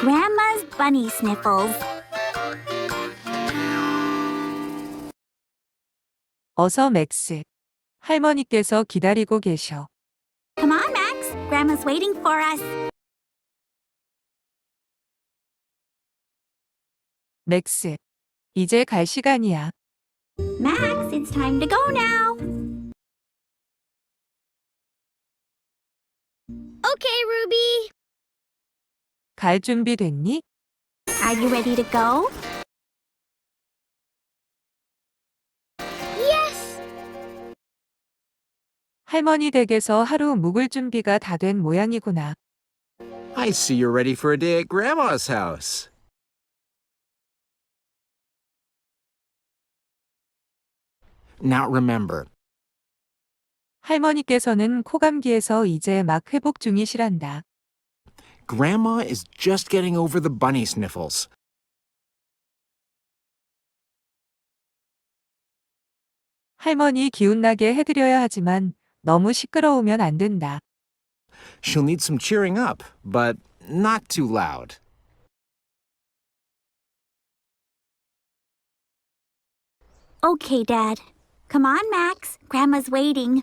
Grandma's bunny sniffles. 어서 맥스. 할머니께서 기다리고 계셔. Come on, Max. Grandma's waiting for us. 맥스. 이제 갈 시간이야. Max, it's time to go now. Okay, Ruby. 갈 준비 됐니? Are you ready to go? Yes. 할머니 댁에서 하루 묵을 준비가 다 된 모양이구나. I see you're ready for a day at Grandma's house. Now remember, 할머니께서는 코감기에서 이제 막 회복 중이시란다. Grandma is just getting over the bunny sniffles. 할머니 기운나게 해드려야 하지만 너무 시끄러우면 안 된다. She'll need some cheering up, but not too loud. Okay, Dad. Come on, Max. Grandma's waiting.